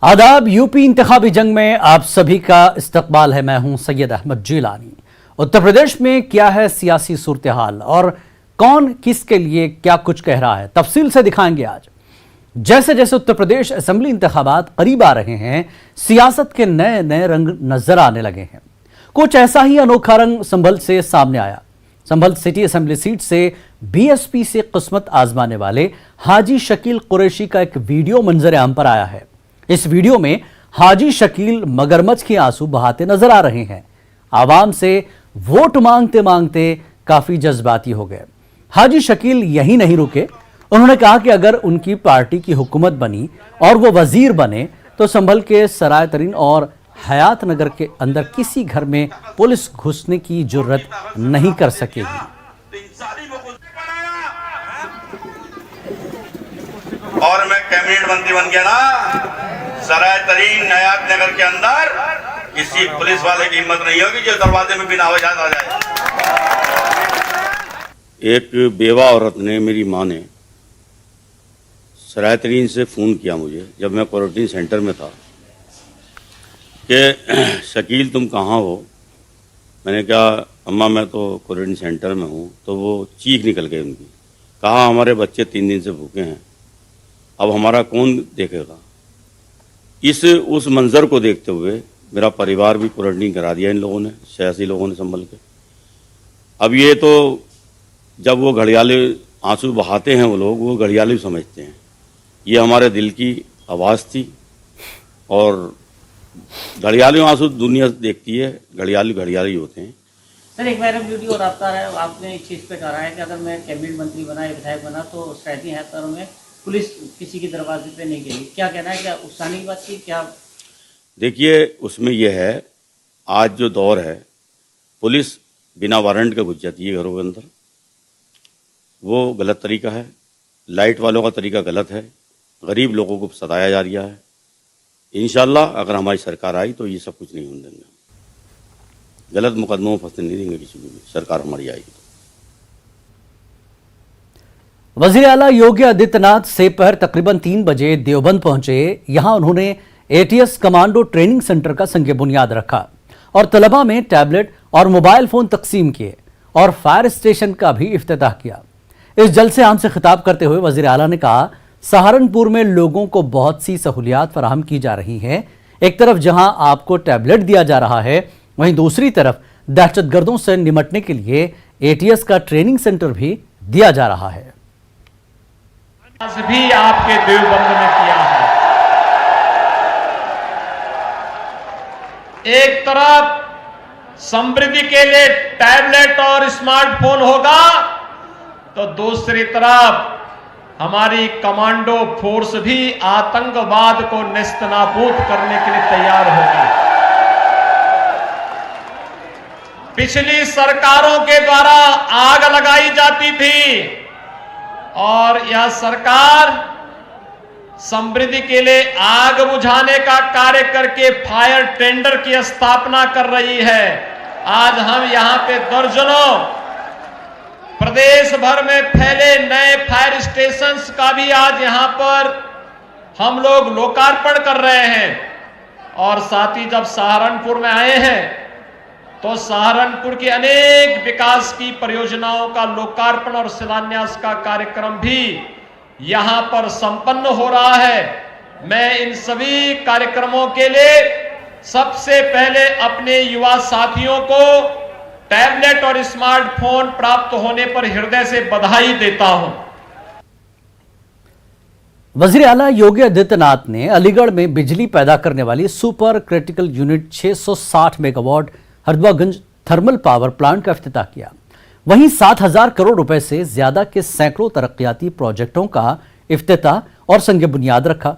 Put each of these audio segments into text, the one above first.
आदाब। यूपी इंतखाबी जंग में आप सभी का इस्तकबाल है। मैं हूं सैयद अहमद जिलानी। उत्तर प्रदेश में क्या है सियासी सूरत हाल और कौन किसके लिए क्या कुछ कह रहा है, तफसील से दिखाएंगे आज। जैसे जैसे उत्तर प्रदेश असेंबली इंतखाबात करीब आ रहे हैं, सियासत के नए नए रंग नजर आने लगे हैं। कुछ ऐसा ही अनोखा रंग संभल से सामने आया। संभल सिटी असेंबली सीट से बीएसपी से किस्मत आजमाने वाले हाजी शकील कुरैशी का एक वीडियो मंजर आम पर आया है। इस वीडियो में हाजी शकील मगरमच्छ के आंसू बहाते नजर आ रहे हैं। आवाम से वोट मांगते मांगते काफी जज्बाती हो गए। हाजी शकील यही नहीं रुके, उन्होंने कहा कि अगर उनकी पार्टी की हुकूमत बनी और वो वजीर बने तो संभल के सराय तरीन और हयात नगर के अंदर किसी घर में पुलिस घुसने की जुर्रत नहीं कर सकेगी। और मैं कैबिनेट मंत्री बन गया ना, सराय तरीन हयात नगर के अंदर किसी पुलिस वाले की हिम्मत नहीं होगी जो दरवाजे में बिना वजह आ जाए। एक बेवा औरत ने, मेरी माँ ने सराय तरीन से फ़ोन किया मुझे जब मैं क्वारंटीन सेंटर में था कि शकील तुम कहाँ हो। मैंने कहा अम्मा मैं तो क्वारंटीन सेंटर में हूँ। तो वो चीख निकल गई उनकी, कहा हमारे बच्चे 3 दिन से भूखे हैं, अब हमारा कौन देखेगा। उस मंजर को देखते हुए मेरा परिवार भी क्वारंटीन करा दिया इन लोगों ने, सियासी लोगों ने संभल के। अब ये तो जब वो घड़ियाली आंसू बहाते हैं वो लोग, वो घड़ियाली समझते हैं। ये हमारे दिल की आवाज़ थी और घड़ियाली आंसू दुनिया देखती है, घड़ियाली घड़ियाली होते हैं। सर एक बार वीडियो और आता है, आपने इस चीज़ पे कहा है कि अगर मैं कैबिनेट मंत्री बना या विधायक बना तो सराय हैदर में पुलिस किसी के दरवाजे पे नहीं गई। क्या कहना है, क्या उकसाने की बात की क्या? देखिए उसमें यह है, आज जो दौर है पुलिस बिना वारंट के घुस जाती है घरों के अंदर, वो गलत तरीका है। लाइट वालों का तरीका गलत है, गरीब लोगों को सताया जा रहा है। इंशाल्लाह अगर हमारी सरकार आई तो ये सब कुछ नहीं होने देंगे, गलत मुकदमों में फंसने नहीं देंगे किसी को भी, सरकार हमारी आएगी तो। वजीर आला योगी आदित्यनाथ दोपहर तकरीबन 3 बजे देवबंद पहुंचे। यहां उन्होंने एटीएस कमांडो ट्रेनिंग सेंटर का संग बुनियाद रखा और तलबा में टैबलेट और मोबाइल फोन तकसीम किए और फायर स्टेशन का भी इफ्तिताह किया। इस जलसे आम से खिताब करते हुए वजीर आला ने कहा, सहारनपुर में लोगों को बहुत सी सहूलियात फराहम की जा रही हैं। एक तरफ जहां आपको टैबलेट दिया जा रहा है, वहीं दूसरी तरफ दहशतगर्दों से निमटने के लिए एटीएस का ट्रेनिंग सेंटर भी दिया जा रहा है। भी आपके देवबंद में किया है। एक तरफ समृद्धि के लिए टैबलेट और स्मार्टफोन होगा तो दूसरी तरफ हमारी कमांडो फोर्स भी आतंकवाद को नेस्तनाबूद करने के लिए तैयार होगी। पिछली सरकारों के द्वारा आग लगाई जाती थी और यह सरकार समृद्धि के लिए आग बुझाने का कार्य करके फायर टेंडर की स्थापना कर रही है। आज हम यहां पे दर्जनों प्रदेश भर में फैले नए फायर स्टेशंस का भी आज यहां पर हम लोग लोकार्पण कर रहे हैं। और साथ ही जब सहारनपुर में आए हैं तो सहारनपुर की अनेक विकास की परियोजनाओं का लोकार्पण और शिलान्यास का कार्यक्रम भी यहां पर संपन्न हो रहा है। मैं इन सभी कार्यक्रमों के लिए सबसे पहले अपने युवा साथियों को टैबलेट और स्मार्टफोन प्राप्त होने पर हृदय से बधाई देता हूं। वजीर आला योगी आदित्यनाथ ने अलीगढ़ में बिजली पैदा करने वाली super critical unit 660 megawatt Harduaganj thermal power plant का इफ्तिताह किया। वहीं 7,000 करोड़ रुपए से ज्यादा के सैकड़ों तरक्याती प्रोजेक्टों का इफ्तिताह और संग बुनियाद रखा।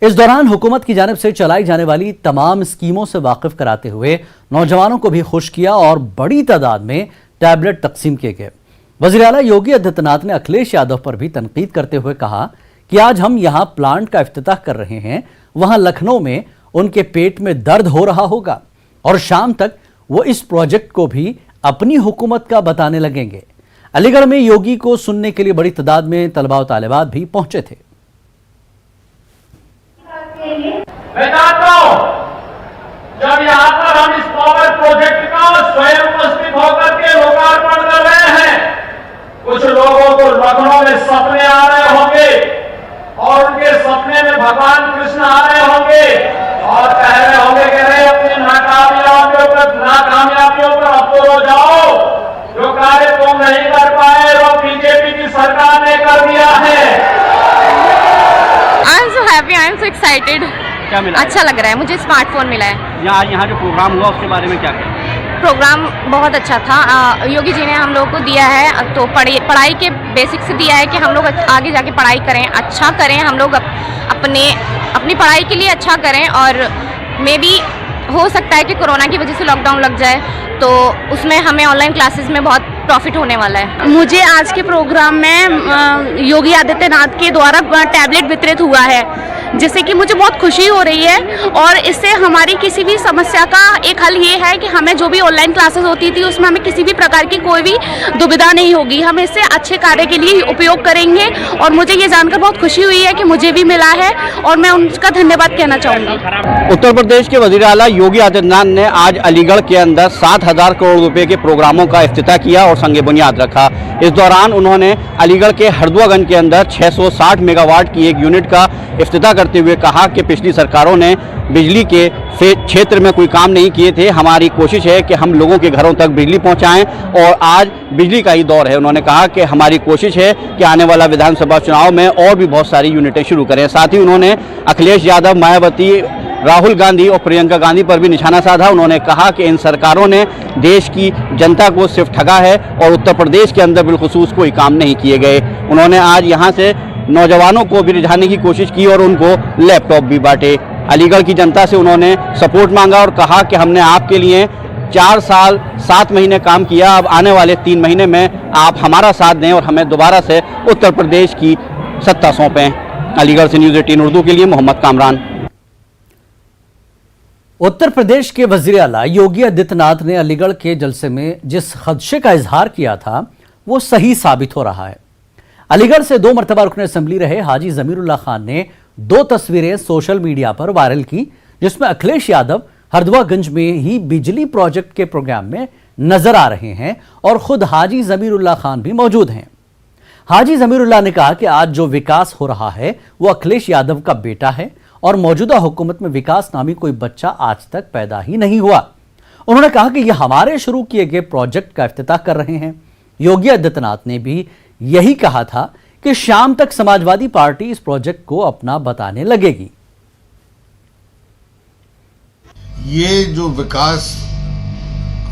इस दौरान हुकूमत की जानिब से चलाई जाने वाली तमाम स्कीमों से वाकिफ कराते हुए नौजवानों को भी खुश किया और बड़ी तादाद में टैबलेट तकसीम किए गए। वज़ीर आला योगी आदित्यनाथ ने अखिलेश यादव पर भी तनकीद करते हुए कहा कि आज हम यहां प्लांट का इफ्तिताह कर रहे हैं, वहां लखनऊ में उनके पेट में दर्द हो रहा होगा और शाम तक वो इस प्रोजेक्ट को भी अपनी हुकूमत का बताने लगेंगे। अलीगढ़ में योगी को सुनने के लिए बड़ी तादाद में तलबा और तालिबात भी पहुंचे थे। मैं जानता हूं जब यहां पर हम इस पावर प्रोजेक्ट का स्वयं उपस्थित होकर के लोकार्पण कर रहे हैं, कुछ लोगों को लखनऊ में सपने आ रहे होंगे और उनके सपने में भगवान कृष्ण आ रहे होंगे और कह रहे होंगे कि अरे अपनी नाकामयाबियों पर अफसोस जाओ, जो कार्य तुम नहीं कर पाए वो बीजेपी की सरकार ने कर दिया है। I am so happy, I am so excited. क्या मिला? अच्छा लग रहा है, मुझे स्मार्टफोन मिला है। यहाँ जो प्रोग्राम हुआ उसके बारे में क्या कहें? प्रोग्राम बहुत अच्छा था। योगी जी ने हम लोग को दिया है तो पढ़ाई के बेसिक्स दिया है कि हम लोग आगे जाके पढ़ाई करें, अच्छा करें, हम लोग अपनी पढ़ाई के लिए अच्छा करें। और मे बी हो सकता है कि कोरोना की वजह से लॉकडाउन लग जाए तो उसमें हमें ऑनलाइन क्लासेस में बहुत प्रॉफिट होने वाला है। मुझे आज के प्रोग्राम में योगी आदित्यनाथ के द्वारा टैबलेट वितरित हुआ है, जिससे कि मुझे बहुत खुशी हो रही है। और इससे हमारी किसी भी समस्या का एक हल ये है कि हमें जो भी ऑनलाइन क्लासेस होती थी उसमें हमें किसी भी प्रकार की कोई भी दुविधा नहीं होगी। हम इससे अच्छे कार्य के लिए उपयोग करेंगे और मुझे ये जानकर बहुत खुशी हुई है कि मुझे भी मिला है और मैं उनका धन्यवाद कहना चाहूँगी। उत्तर प्रदेश के वज़ीर आला योगी आदित्यनाथ ने आज अलीगढ़ के अंदर 7,000 करोड़ रुपए के प्रोग्रामों का इफ्तिताह किया और संग बुनियाद रखा। इस दौरान उन्होंने अलीगढ़ के हरदुआगंज के अंदर 660 मेगावाट की एक यूनिट का इफ्तिताह करते हुए कहा कि पिछली सरकारों ने बिजली के क्षेत्र में कोई काम नहीं किए थे। हमारी कोशिश है कि हम लोगों के घरों तक बिजली पहुंचाएं और आज बिजली का ही दौर है। उन्होंने कहा कि हमारी कोशिश है कि आने वाला विधानसभा चुनाव में और भी बहुत सारी यूनिटें शुरू करें। साथ ही उन्होंने अखिलेश यादव, मायावती, राहुल गांधी और प्रियंका गांधी पर भी निशाना साधा। उन्होंने कहा कि इन सरकारों ने देश की जनता को सिर्फ ठगा है और उत्तर प्रदेश के अंदर बिलखुसूस कोई काम नहीं किए गए। उन्होंने आज यहाँ से नौजवानों को भी रिझाने की कोशिश की और उनको लैपटॉप भी बांटे। अलीगढ़ की जनता से उन्होंने सपोर्ट मांगा और कहा कि हमने आपके लिए 4 साल 7 महीने काम किया, अब आने वाले 3 महीने में आप हमारा साथ दें और हमें दोबारा से उत्तर प्रदेश की सत्ता सौंपें। अलीगढ़ से न्यूज़ 18 उर्दू के लिए मोहम्मद कामरान। उत्तर प्रदेश के वजीर आला योगी आदित्यनाथ ने अलीगढ़ के जलसे में जिस खदशे का इजहार किया था वो सही साबित हो रहा है। अलीगढ़ से 2 मरतबा रुकन असेंबली रहे हाजी जमीरुल्लाह खान ने 2 तस्वीरें सोशल मीडिया पर वायरल की, जिसमें अखिलेश यादव हरदुआगंज में ही बिजली प्रोजेक्ट के प्रोग्राम में नजर आ रहे हैं और खुद हाजी जमीरुल्लाह खान भी मौजूद हैं। हाजी जमीरुल्लाह ने कहा कि आज जो विकास हो रहा है वो अखिलेश यादव का बेटा है और मौजूदा हुकूमत में विकास नामी कोई बच्चा आज तक पैदा ही नहीं हुआ। उन्होंने कहा कि यह हमारे शुरू किए गए प्रोजेक्ट का इफ्तिताह कर रहे हैं। योगी आदित्यनाथ ने भी यही कहा था कि शाम तक समाजवादी पार्टी इस प्रोजेक्ट को अपना बताने लगेगी। ये जो विकास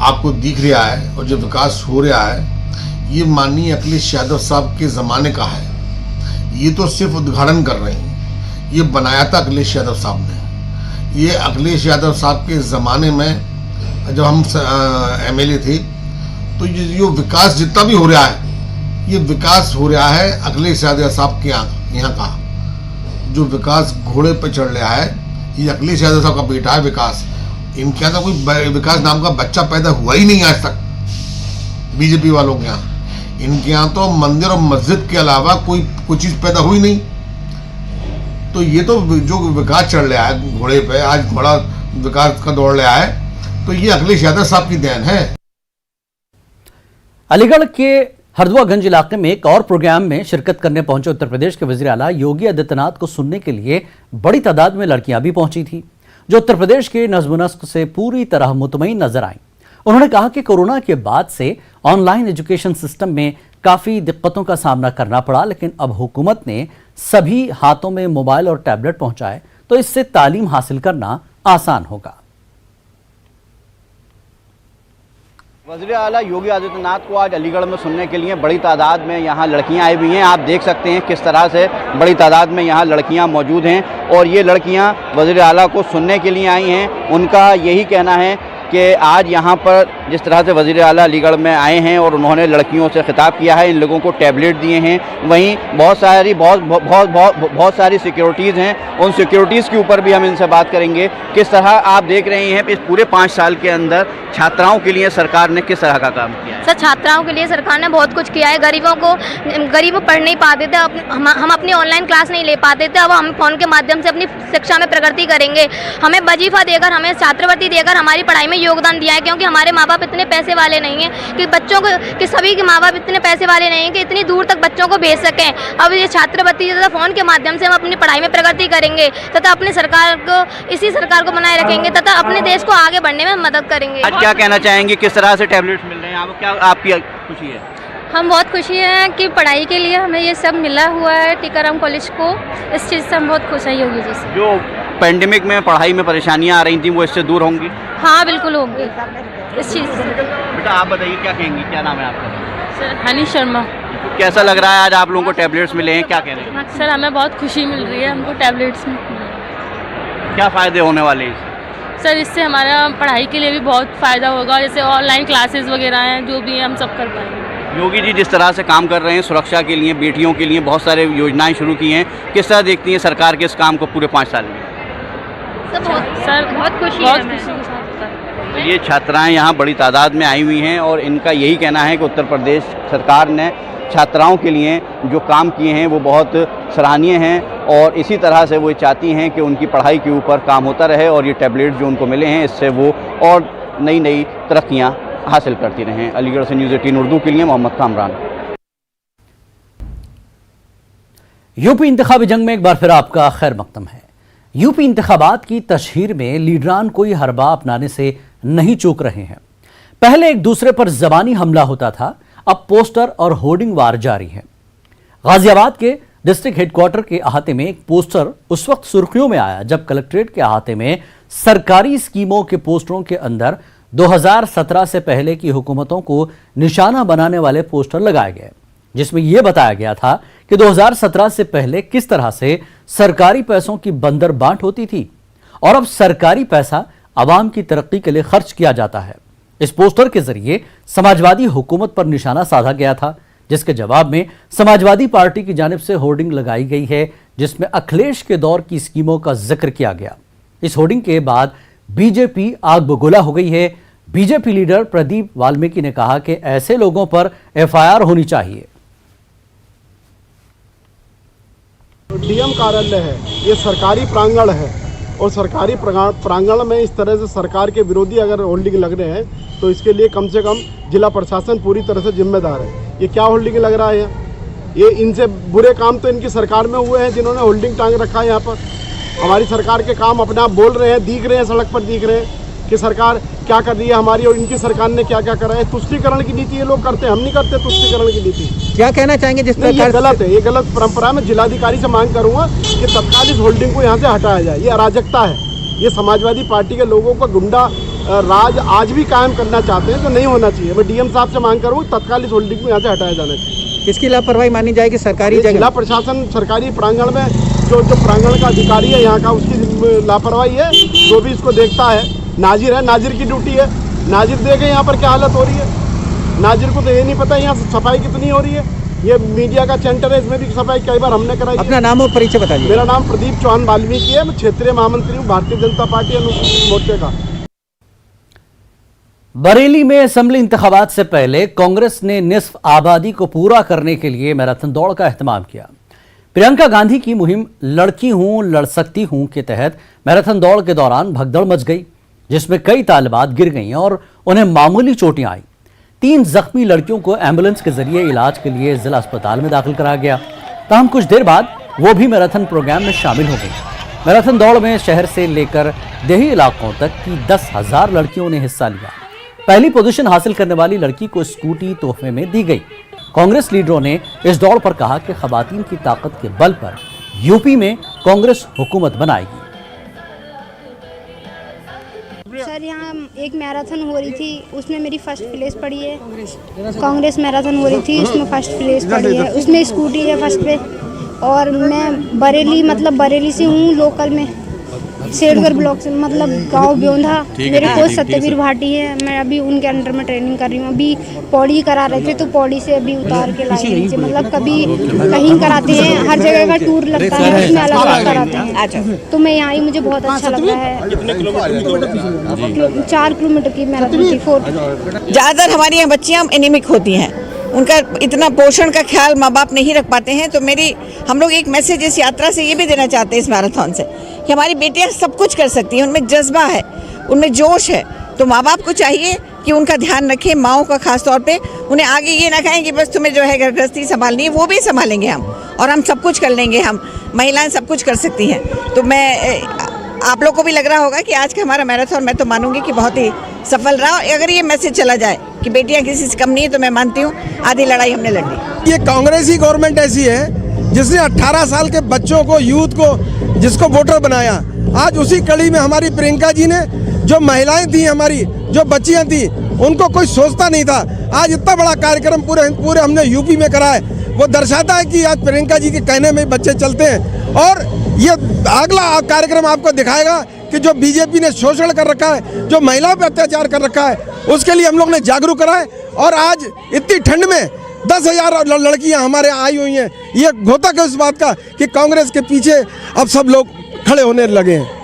आपको दिख रहा है और जो विकास हो रहा है ये माननीय अखिलेश यादव साहब के ज़माने का है। ये तो सिर्फ उद्घाटन कर रहे हैं, ये बनाया था अखिलेश यादव साहब ने। ये अखिलेश यादव साहब के ज़माने में जब हम एमएलए थे तो ये विकास जितना भी हो रहा है ये विकास हो रहा है अखिलेश यादव साहब के यहाँ का। जो विकास घोड़े पर चढ़ रहा है ये अखिलेश यादव साहब का बेटा है विकास। इनके यहाँ तो कोई विकास नाम का बच्चा पैदा हुआ ही नहीं आज तक बीजेपी वालों के यहाँ। इनके यहाँ तो मंदिर और मस्जिद के अलावा कोई चीज़ पैदा हुई नहीं। तो ये तो जो विकास चढ़ रहा है घोड़े पे, आज घोड़ा विकास का दौड़ रहा है, तो ये अखिलेश यादव साहब की देन है। अलीगढ़ के हरदुआगंज इलाके में एक और प्रोग्राम में शिरकत करने पहुंचे उत्तर प्रदेश के वजीर आला योगी आदित्यनाथ को सुनने के लिए बड़ी तादाद में लड़कियां भी पहुंची थी, जो उत्तर प्रदेश के नज़्म-ओ-नस्क से पूरी तरह मुतमईन नजर आईं। उन्होंने कहा कि कोरोना के बाद से ऑनलाइन एजुकेशन सिस्टम में काफ़ी दिक्कतों का सामना करना पड़ा, लेकिन अब हुकूमत ने सभी हाथों में मोबाइल और टैबलेट पहुंचाए तो इससे तालीम हासिल करना आसान होगा। वज़ीर आला योगी आदित्यनाथ को आज अलीगढ़ में सुनने के लिए बड़ी तादाद में यहाँ लड़कियाँ आई हुई हैं। आप देख सकते हैं किस तरह से बड़ी तादाद में यहाँ लड़कियाँ मौजूद हैं और ये लड़कियाँ वज़ीर आला को सुनने के लिए आई हैं। उनका यही कहना है कि आज यहाँ पर जिस तरह से वज़ीर आला अलीगढ़ में आए हैं और उन्होंने लड़कियों से खिताब किया है, इन लोगों को टैबलेट दिए हैं, वहीं बहुत सारी सिक्योरिटीज़ हैं, उन सिक्योरिटीज़ के ऊपर भी हम इनसे बात करेंगे। किस तरह आप देख रहे हैं इस पूरे 5 साल के अंदर छात्राओं के लिए सरकार ने किस तरह का काम किया है? सर, छात्राओं के लिए सरकार ने बहुत कुछ किया है। गरीब पढ़ नहीं पाते थे, हम अपनी ऑनलाइन क्लास नहीं ले पाते थे, अब हम फ़ोन के माध्यम से अपनी शिक्षा में प्रगति करेंगे। हमें वजीफा देकर, हमें छात्रवृत्ति देकर हमारी पढ़ाई में योगदान दिया है, क्योंकि हमारे माँ बाप इतने पैसे वाले नहीं हैं कि बच्चों को, कि सभी के माँ बाप इतने पैसे वाले नहीं हैं कि इतनी दूर तक बच्चों को भेज सकें। अब ये छात्रवृत्ति तथा फ़ोन के माध्यम से हम अपनी पढ़ाई में प्रगति करेंगे तथा अपनी सरकार को, इसी सरकार को बनाए रखेंगे तथा अपने देश को आगे बढ़ने में मदद करेंगे। आज क्या कहना चाहेंगे, किस तरह से टैबलेट्स मिल रहे हैं आपको, क्या आपकी खुशी है? हम बहुत खुशी हैं कि पढ़ाई के लिए हमें ये सब मिला हुआ है टीकाराम कॉलेज को, इस चीज़ से हम बहुत खुश हैं योगी जी से। जो पेंडेमिक में पढ़ाई में परेशानियां आ रही थी वो इससे दूर होंगी? हाँ, बिल्कुल होंगी इस चीज़ से। बेटा आप बताइए, क्या कहेंगी, क्या नाम है आपका? सर, हनी शर्मा। कैसा लग रहा है आज आप लोगों को टैबलेट्स मिले हैं, क्या कह रहे हैं? सर, हमें बहुत खुशी मिल रही है, हमको टैबलेट्स मिले। क्या फ़ायदे होने वाले हैं? सर, इससे हमारा पढ़ाई के लिए भी बहुत फ़ायदा होगा, जैसे ऑनलाइन क्लासेस वगैरह हैं, जो भी हम सब कर पाएंगे। योगी जी जिस तरह से काम कर रहे हैं सुरक्षा के लिए, बेटियों के लिए बहुत सारे योजनाएं शुरू की हैं, किस तरह देखती हैं सरकार के इस काम को पूरे 5 साल में? बहुत खुशी के साथ। तो ये छात्राएं यहाँ बड़ी तादाद में आई हुई हैं और इनका यही कहना है कि उत्तर प्रदेश सरकार ने छात्राओं के लिए जो काम किए हैं वो बहुत सराहनीय हैं और इसी तरह से वो चाहती हैं कि उनकी पढ़ाई के ऊपर काम होता रहे और ये टैबलेट जो उनको मिले हैं इससे वो और नई नई तरक्कियाँ हासिल करती रहें। अलीगढ़ से न्यूज़ 18 उर्दू के लिए मोहम्मद कामरान। यूपी इंतखाबी जंग में एक बार फिर आपका खैर मकदम है। यूपी इंतखाबात की तशहीर में लीडरान कोई हरबा अपनाने से नहीं चूक रहे हैं। पहले एक दूसरे पर जबानी हमला होता था, अब पोस्टर और होर्डिंग वार जारी है। गाजियाबाद के डिस्ट्रिक्ट हेडक्वार्टर के अहाते में एक पोस्टर उस वक्त सुर्खियों में आया जब कलेक्ट्रेट के अहाते में सरकारी स्कीमों के पोस्टरों के अंदर 2017 से पहले की हुकूमतों को निशाना बनाने वाले पोस्टर लगाए गए, जिसमें यह बताया गया था कि 2017 से पहले किस तरह से सरकारी पैसों की बंदर बांट होती थी और अब सरकारी पैसा आवाम की तरक्की के लिए खर्च किया जाता है। इस पोस्टर के जरिए समाजवादी हुकूमत पर निशाना साधा गया था, जिसके जवाब में समाजवादी पार्टी की जानिब से होर्डिंग लगाई गई है जिसमें अखिलेश के दौर की स्कीमों का जिक्र किया गया। इस होर्डिंग के बाद बीजेपी आग बगोला हो गई है। बीजेपी लीडर प्रदीप वाल्मीकि ने कहा कि ऐसे लोगों पर एफआईआर होनी चाहिए। डीएम कार्यालय है, ये सरकारी प्रांगण है और सरकारी प्रांगण में इस तरह से सरकार के विरोधी अगर होल्डिंग लग रहे हैं तो इसके लिए कम से कम जिला प्रशासन पूरी तरह से जिम्मेदार है। ये क्या होल्डिंग लग रहा है? ये इनसे बुरे काम तो इनकी सरकार में हुए हैं जिन्होंने होल्डिंग टांग रखा है। यहाँ पर हमारी सरकार के काम अपने आप बोल रहे हैं, दिख रहे हैं, सड़क पर दिख रहे हैं कि सरकार क्या कर रही है हमारी और इनकी सरकार ने क्या क्या करा है। तुष्टीकरण की नीति ये लोग करते हैं, हम नहीं करते तुष्टीकरण की नीति। क्या कहना चाहेंगे जिस तरह ये गलत है, ये गलत परंपरा। मैं जिलाधिकारी से मांग करूंगा कि तत्काल इस होल्डिंग को यहाँ से हटाया जाए। ये अराजकता है, ये समाजवादी पार्टी के लोगों का गुंडा राज आज भी कायम करना चाहते हैं, तो नहीं होना चाहिए। मैं डीएम साहब से मांग करूँगा तत्काल इस होल्डिंग को यहाँ से हटाया जाना चाहिए। किसकी लापरवाही मानी जाएगी? सरकारी जगह, जिला प्रशासन सरकारी प्रांगण में जो प्रांगण का अधिकारी है यहाँ का, उसकी लापरवाही है। जो भी इसको देखता है, नाजिर है, नाजिर की ड्यूटी है, नाजिर देखे यहाँ पर क्या हालत हो रही है। नाजिर को तो ये नहीं पता यहाँ सफाई कितनी हो रही है। ये मीडिया का सेंटर है, इसमें भी सफाई कई बार हमने कराई। अपना नाम और परिचय बताइए। मेरा नाम प्रदीप चौहान वाल्मीकि है, मैं क्षेत्रीय महामंत्री हूँ भारतीय जनता पार्टी अनुसूचित मोर्चे का। बरेली में असेंबली इंतखाबात से पहले कांग्रेस ने निस्फ आबादी को पूरा करने के लिए मैराथन दौड़ का एहतमाम किया। प्रियंका गांधी की मुहिम लड़की हूं लड़ सकती हूं के तहत मैराथन दौड़ के दौरान भगदड़ मच गई, जिसमें कई तालिबात गिर गईं और उन्हें मामूली चोटें आईं। 3 जख्मी लड़कियों को एम्बुलेंस के जरिए इलाज के लिए जिला अस्पताल में दाखिल कराया गया। तमाम कुछ देर बाद वो भी मैराथन प्रोग्राम में शामिल हो गई। मैराथन दौड़ में शहर से लेकर देही इलाकों तक की 10,000 लड़कियों ने हिस्सा लिया। पहली पोजीशन हासिल करने वाली लड़की को स्कूटी तोहफे में दी गई। कांग्रेस लीडरों ने इस दौड़ पर कहा कि खवातीन की ताकत के बल पर यूपी में कांग्रेस हुकूमत बनाएगी। सर, यहाँ एक मैराथन हो रही थी, उसमें मेरी फर्स्ट प्लेस पड़ी है। कांग्रेस मैराथन हो रही थी, उसमें फर्स्ट प्लेस पड़ी है, उसमें स्कूटी है फर्स्ट पे। और मैं बरेली से हूँ, लोकल में। शेरगढ़ ब्लॉक से, मतलब गांव ब्योंधा। मेरे कोच सत्यवीर भाटी है, मैं अभी उनके अंडर में ट्रेनिंग कर रही हूँ। अभी पौड़ी करा रहे थे तो पौड़ी से अभी उतार के लाए नीचे, मतलब कभी कहीं कराते हैं, हर जगह का टूर लगता है, उसमें अलग अलग कराते हैं। तो मैं यहाँ आई, मुझे बहुत अच्छा लग रहा है। 4 किलोमीटर की मैराथन थी। 4 ज़्यादातर हमारी यहाँ बच्चियाँ एनीमिक होती हैं, उनका इतना पोषण का ख्याल माँ बाप नहीं रख पाते हैं। तो हम लोग एक मैसेज इस यात्रा से ये भी देना चाहते हैं, इस मैराथन से, कि हमारी बेटियाँ सब कुछ कर सकती हैं, उनमें जज्बा है, उनमें जोश है। तो माँ बाप को चाहिए कि उनका ध्यान रखें, माँओं का खास तौर पे। उन्हें आगे ये ना कहें कि बस तुम्हें जो है गृहस्थी संभालनी है, वो भी संभालेंगे हम, और हम सब कुछ कर लेंगे, हम महिलाएं सब कुछ कर सकती हैं। तो मैं आप लोग को भी लग रहा होगा कि आज का हमारा मैराथन, मैं तो मानूंगी कि बहुत ही सफल रहा। अगर ये मैसेज चला जाए कि बेटियां किसी से कम नहीं है, तो मैं मानती हूँ आधी लड़ाई हमने लड़ ली। ये कांग्रेस ही गवर्नमेंट ऐसी है जिसने 18 साल के बच्चों को, यूथ को, जिसको वोटर बनाया। आज उसी कड़ी में हमारी प्रियंका जी ने, जो महिलाएं थी, हमारी जो बच्चियां थी, उनको कोई सोचता नहीं था। आज इतना बड़ा कार्यक्रम पूरे हमने यूपी में करा है। वो दर्शाता है कि आज प्रियंका जी के कहने में बच्चे चलते हैं। और ये अगला कार्यक्रम आपको दिखाएगा कि जो बीजेपी ने शोषण कर रखा है, जो महिलाओं पर अत्याचार कर रखा है, उसके लिए हम लोग ने जागरूक करा है। और आज इतनी ठंड में 10,000 लड़कियां हमारे आई हुई हैं। ये घोतक है उस बात का कि कांग्रेस के पीछे अब सब लोग खड़े होने लगे हैं।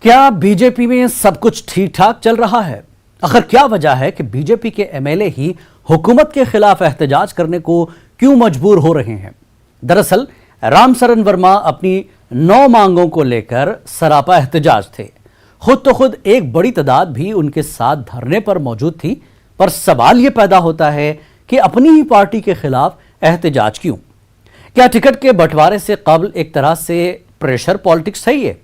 क्या बीजेपी में सब कुछ ठीक ठाक चल रहा है? आखिर क्या वजह है कि बीजेपी के एमएलए ही हुकूमत के खिलाफ एहतजाज करने को क्यों मजबूर हो रहे हैं? दरअसल रामशरण वर्मा अपनी 9 मांगों को लेकर सरापा एहतजाज थे। खुद एक बड़ी तादाद भी उनके साथ धरने पर मौजूद थी। पर सवाल यह पैदा होता है कि अपनी ही पार्टी के खिलाफ एहतजाज क्यों? क्या टिकट के बंटवारे से कबल एक तरह से प्रेशर पॉलिटिक्स है? ये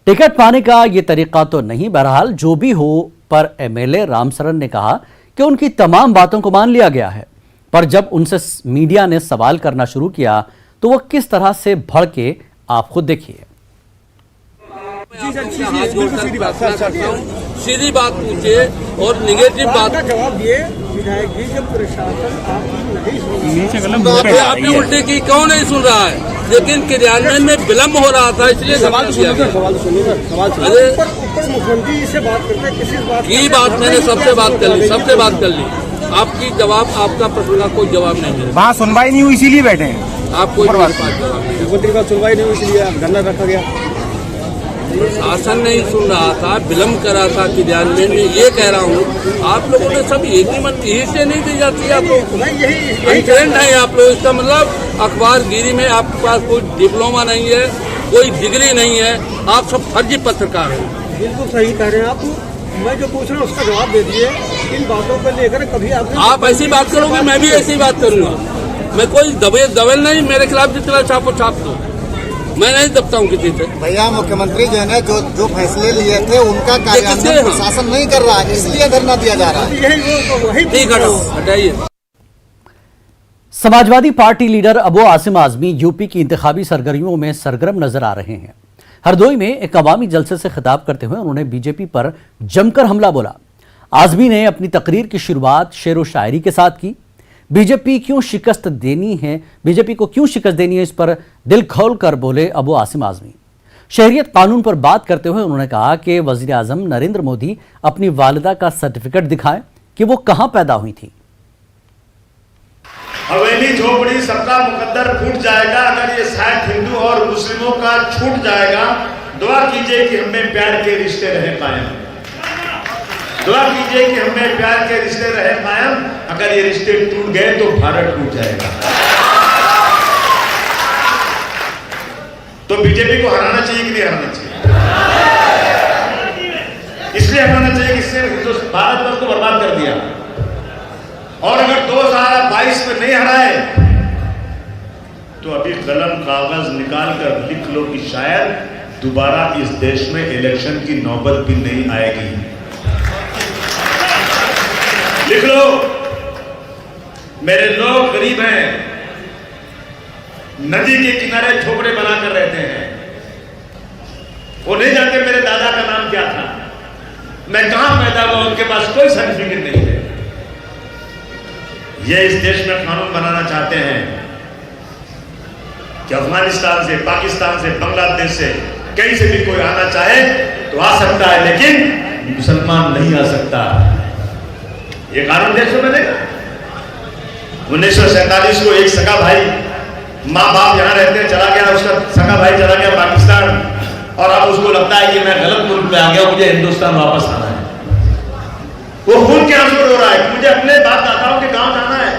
टिकट पाने का ये तरीका तो नहीं। बहरहाल जो भी हो, पर एमएलए रामशरण ने कहा कि उनकी तमाम बातों को मान लिया गया है। पर जब उनसे मीडिया ने सवाल करना शुरू किया तो वो किस तरह से भड़के, आप खुद देखिए। सीधी बात पूछे और निगेटिव बात जवाब दिए। विधायक जी, जब प्रशासन आपने उल्टी की, क्यों नहीं सुन रहा है? लेकिन क्रियान्वयन में विलम्ब हो रहा था, इसलिए सवाल अरे ऊपर मुख्यमंत्री से बात करते, किसी बात की बात मैंने सबसे बात कर ली। आपकी जवाब, आपका प्रश्न का कोई जवाब नहीं है। वहाँ सुनवाई नहीं हुई, इसीलिए बैठे हैं। आप कोई मुख्यमंत्री का सुनवाई नहीं हुई, इसलिए धरना रखा गया। शासन नहीं सुन रहा था, विलम्ब कर रहा था क्रियान्वयन में। ये कह रहा हूँ, आप लोगों ने सब एक ही मत, यही से नहीं दी जाती है। आप लोग अनट्रेंड है, आप लोग। इसका मतलब अखबार गिरी में आपके पास कोई डिप्लोमा नहीं है, कोई डिग्री नहीं है, आप सब फर्जी पत्रकार हैं। बिल्कुल सही कह रहे हैं आप। मैं जो पूछ रहा हूँ उसका जवाब दे दिए। इन बातों को लेकर कभी आप ऐसी बात करोगे, मैं भी ऐसी बात करूंगा। मैं कोई दबेल नहीं, मेरे खिलाफ जितना छापो छाप दो, मैं नहीं दबता हूँ किसी से। भैया, मुख्यमंत्री जो है ना, जो फैसले लिए थे उनका कार्यान्वयन प्रशासन नहीं कर रहा है, इसलिए धरना दिया जा रहा है। ठीक है, हटाइए। Samajwadi party leader Abu Asim Azmi UP की इंतखाबी सरगर्मियों में सरगर्म नजर आ रहे हैं। हरदोई में एक अवामी जलसे से खिताब करते हुए उन्होंने बीजेपी पर जमकर हमला बोला। आजमी ने अपनी तकरीर की शुरुआत शेर व शायरी के साथ की। बीजेपी को क्यों शिकस्त देनी है, इस पर दिल खोल कर बोले अबू आसिम आजमी। शहरियत कानून पर बात करते हुए उन्होंने कहा कि वजीर आजम नरेंद्र मोदी अपनी वालिदा का सर्टिफिकेट दिखाएं कि वो कहां पैदा हुई थी। हवेली झोपड़ी सबका मुकद्दर फूट जाएगा अगर ये साथ हिंदू और मुस्लिमों का छूट जाएगा। दुआ कीजिए कि हमें प्यार के रिश्ते रहे कायम। दुआ कीजिए कि हमें प्यार के रिश्ते रहे कायम। अगर ये रिश्ते टूट गए तो भारत टूट जाएगा। तो बीजेपी को हराना चाहिए कि नहीं हराना चाहिए? इसलिए हराना चाहिए कि इसने भारत को बर्बाद कर दिया। और अगर 2022 में नहीं हराए तो अभी कलम कागज निकाल कर लिख लो कि शायद दोबारा इस देश में इलेक्शन की नौबत भी नहीं आएगी। लिख लो। मेरे लोग गरीब हैं, नदी के किनारे झोपड़े बनाकर रहते हैं। वो नहीं जानते मेरे दादा का नाम क्या था, मैं कहां पैदा हुआ, उनके पास कोई सर्टिफिकेट नहीं है। ये इस देश में कानून बनाना चाहते हैं कि अफगानिस्तान से, पाकिस्तान से, बांग्लादेश से, कहीं से भी कोई आना चाहे तो आ सकता है, लेकिन मुसलमान नहीं आ सकता। ये कानून देश में बनेगा। 1947 को एक सगा भाई, माँ बाप यहाँ रहते चला गया, उसका सगा भाई चला गया पाकिस्तान, और अब उसको लगता है कि मैं गलत मुल्क में आ गया, मुझे हिंदुस्तान वापस आना है। वो खून के आंसू रो रहा है, मुझे अपने बाप दादाओं के गांव जाना है,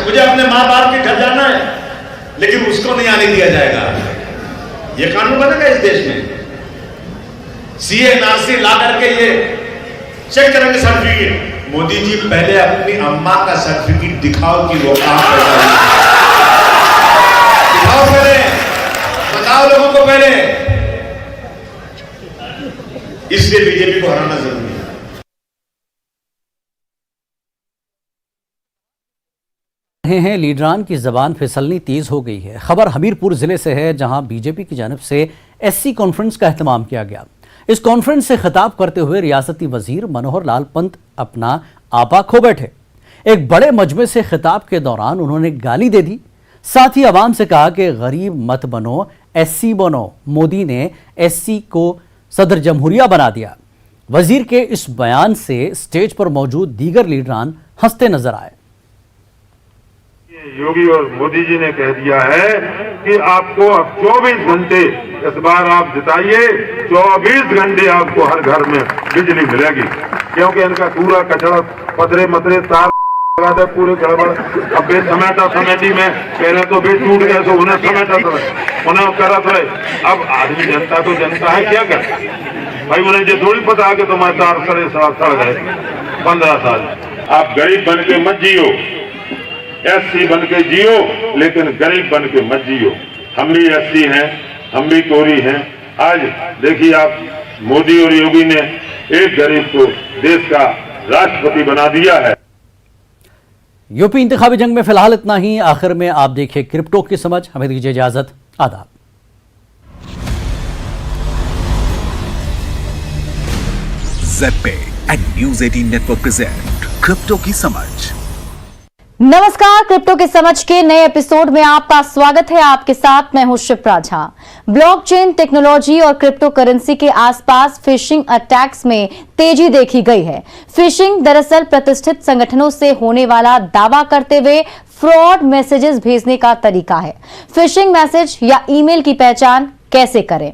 मुझे अपने माँ बाप के घर जाना है, लेकिन उसको नहीं आने दिया जाएगा। ये कानून बनेगा इस देश में। सीए एनआरसी ला करके ये चेक करेंगे सर्टिफिकेट। मोदी जी पहले अपनी अम्मा का सर्टिफिकेट दिखाओ कि वो काम कर रहा है। दिखाओ पहले, बताओ लोगों को पहले। इसलिए बीजेपी को हराना जरूरी है। रहे हैं लीडरान की जबान फिसलनी तेज हो गई है। खबर हमीरपुर जिले से है, जहां बीजेपी की जानब से एससी कॉन्फ्रेंस का एहतमाम किया गया। इस कॉन्फ्रेंस से खिताब करते हुए रियासती वजीर मनोहर लाल पंत अपना आपा खो बैठे। एक बड़े मजमे से खिताब के दौरान उन्होंने गाली दे दी, साथ ही आवाम से कहा कि गरीब मत बनो, एससी बनो। मोदी ने एससी को सदर जमहूरिया बना दिया। वजीर के इस बयान से स्टेज पर मौजूद दीगर लीडरान हंसते नजर आए। योगी और मोदी जी ने कह दिया है कि आपको अब 24 घंटे इस बार आप जिताइए, 24 घंटे आपको हर घर में बिजली मिलेगी, क्योंकि इनका पूरा कचरा पतरे मतरे तार लगा दे पूरे गड़बड़। अब बे समेटा समेटी में पहले तो बे टूट गए तो उन्हें समेटा उन्हें करत रहे। अब आदमी जनता तो जनता है, क्या कर भाई, उन्हें ये थोड़ी पता है कि तुम्हारे तार सड़े सड़ गए 15 साल। आप गरीब बन के मत जियो, एससी बन के जियो, लेकिन गरीब बन के मत जियो। हम भी एससी हैं, हम भी कोरी हैं। आज देखिए आप, मोदी और योगी ने एक गरीब को देश का राष्ट्रपति बना दिया है। यूपी इंतखाबी जंग में फिलहाल इतना ही। आखिर में आप देखिए क्रिप्टो की समझ। हमें दीजिए इजाजत। आदाब। ZebPay and news 18 network present crypto की समझ। नमस्कार, क्रिप्टो की समझ के नए एपिसोड में आपका स्वागत है। आपके साथ मैं हूं शिप्रा झा। ब्लॉकचेन टेक्नोलॉजी और क्रिप्टो करेंसी के आसपास फिशिंग अटैक्स में तेजी देखी गई है। फिशिंग दरअसल प्रतिष्ठित संगठनों से होने वाला दावा करते हुए फ्रॉड मैसेजेस भेजने का तरीका है। फिशिंग मैसेज या ईमेल की पहचान कैसे करें?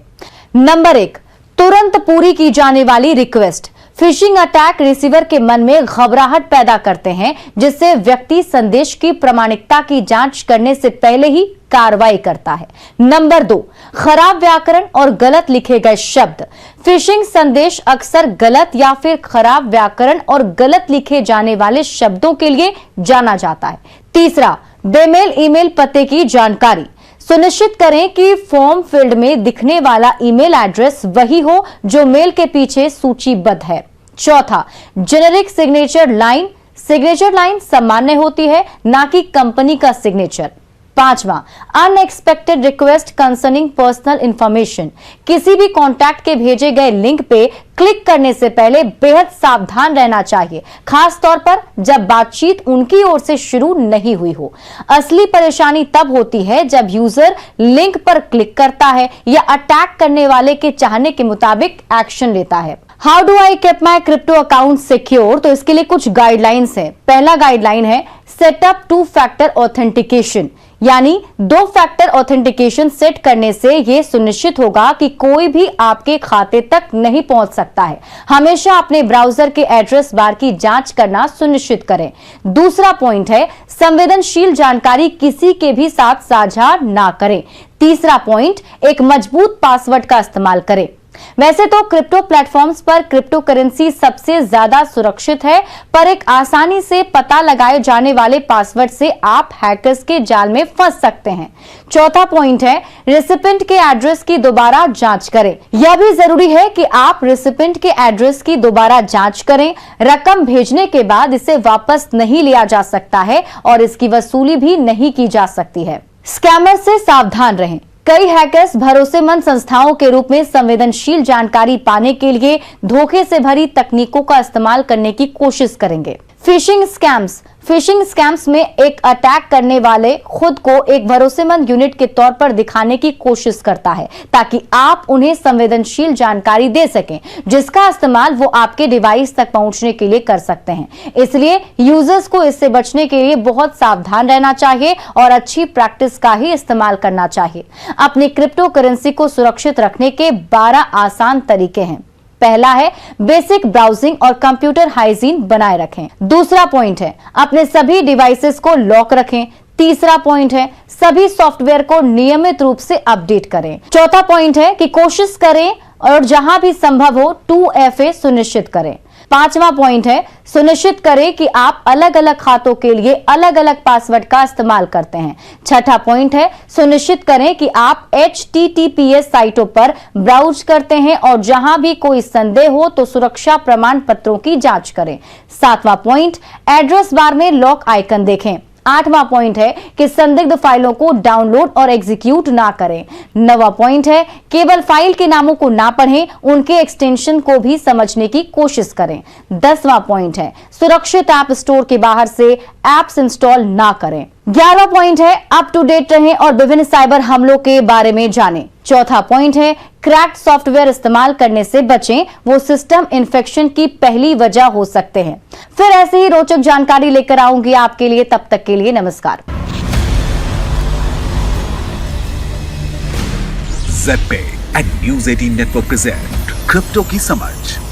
नंबर 1, तुरंत पूरी की जाने वाली रिक्वेस्ट। फिशिंग अटैक रिसीवर के मन में घबराहट पैदा करते हैं, जिससे व्यक्ति संदेश की प्रामाणिकता की जांच करने से पहले ही कार्रवाई करता है। नंबर 2, खराब व्याकरण और गलत लिखे गए शब्द। फिशिंग संदेश अक्सर गलत या फिर खराब व्याकरण और गलत लिखे जाने वाले शब्दों के लिए जाना जाता है। तीसरा, बेमेल ईमेल पते की जानकारी। सुनिश्चित करें कि फॉर्म फील्ड में दिखने वाला ईमेल एड्रेस वही हो जो मेल के पीछे सूचीबद्ध है। चौथा, generic signature line. Signature line सामान्य होती है, ना कि कंपनी का सिग्नेचर। पांचवा, unexpected request concerning personal information. किसी भी कॉन्टैक्ट के भेजे गए लिंक पे क्लिक करने से पहले बेहद सावधान रहना चाहिए, खास तौर पर जब बातचीत उनकी ओर से शुरू नहीं हुई हो। असली परेशानी तब होती है जब यूजर लिंक पर क्लिक करता है या अटैक करने वाले के चाहने के मुताबिक एक्शन लेता है। How do I keep my crypto account secure? तो इसके लिए कुछ गाइडलाइंस है। पहला गाइडलाइन है सेटअप 2 फैक्टर ऑथेंटिकेशन, यानी 2 फैक्टर ऑथेंटिकेशन सेट करने से यह सुनिश्चित होगा कि कोई भी आपके खाते तक नहीं पहुंच सकता है। हमेशा अपने ब्राउजर के एड्रेस बार की जांच करना सुनिश्चित करें। दूसरा पॉइंट है संवेदनशील जानकारी किसी के भी साथ साझा ना करें। तीसरा पॉइंट, एक मजबूत पासवर्ड का इस्तेमाल करें। वैसे तो क्रिप्टो प्लेटफॉर्म्स पर क्रिप्टो करेंसी सबसे ज्यादा सुरक्षित है, पर एक आसानी से पता लगाए जाने वाले पासवर्ड से आप हैकर्स के जाल में फंस सकते हैं। चौथा पॉइंट है रेसिपिएंट के एड्रेस की दोबारा जांच करें। यह भी जरूरी है कि आप रेसिपिएंट के एड्रेस की दोबारा जांच करें। रकम भेजने के बाद इसे वापस नहीं लिया जा सकता है और इसकी वसूली भी नहीं की जा सकती है। स्कैमर से सावधान रहें। कई हैकर्स भरोसेमंद संस्थाओं के रूप में संवेदनशील जानकारी पाने के लिए धोखे से भरी तकनीकों का इस्तेमाल करने की कोशिश करेंगे। Fishing scams. फिशिंग स्कैम्स में एक अटैक करने वाले खुद को एक भरोसेमंद यूनिट के तौर पर दिखाने की कोशिश करता है ताकि आप उन्हें संवेदनशील जानकारी दे सकें जिसका इस्तेमाल वो आपके डिवाइस तक पहुंचने के लिए कर सकते हैं। इसलिए यूजर्स को इससे बचने के लिए बहुत सावधान रहना चाहिए और अच्छी प्रैक्टिस का ही इस्तेमाल करना चाहिए। अपनी क्रिप्टो करेंसी को सुरक्षित रखने के 12 आसान तरीके हैं। पहला है बेसिक ब्राउजिंग और कंप्यूटर हाइजीन बनाए रखें। दूसरा पॉइंट है अपने सभी डिवाइसेस को लॉक रखें। तीसरा पॉइंट है सभी सॉफ्टवेयर को नियमित रूप से अपडेट करें। चौथा पॉइंट है कि कोशिश करें और जहां भी संभव हो 2FA सुनिश्चित करें। पांचवा पॉइंट है सुनिश्चित करें कि आप अलग अलग खातों के लिए अलग अलग पासवर्ड का इस्तेमाल करते हैं। छठा पॉइंट है सुनिश्चित करें कि आप HTTPS साइटों पर ब्राउज करते हैं और जहां भी कोई संदेह हो तो सुरक्षा प्रमाण पत्रों की जांच करें। सातवां पॉइंट एड्रेस बार में लॉक आइकन देखें। आठवां पॉइंट है कि संदिग्ध फाइलों को डाउनलोड और एग्जीक्यूट ना करें। नवा पॉइंट है केवल फाइल के नामों को ना पढ़ें, उनके एक्सटेंशन को भी समझने की कोशिश करें। 10वां पॉइंट है सुरक्षित ऐप स्टोर के बाहर से एप्स इंस्टॉल ना करें। 11वां पॉइंट है अप टू डेट रहें और विभिन्न साइबर हमलों के बारे में जानें। चौथा पॉइंट है क्रैक्ड सॉफ्टवेयर इस्तेमाल करने से बचें, वो सिस्टम इन्फेक्शन की पहली वजह हो सकते हैं। फिर ऐसी ही रोचक जानकारी लेकर आऊंगी आपके लिए, तब तक के लिए नमस्कार। ज़ेड पे and news 18 network present crypto की समझ।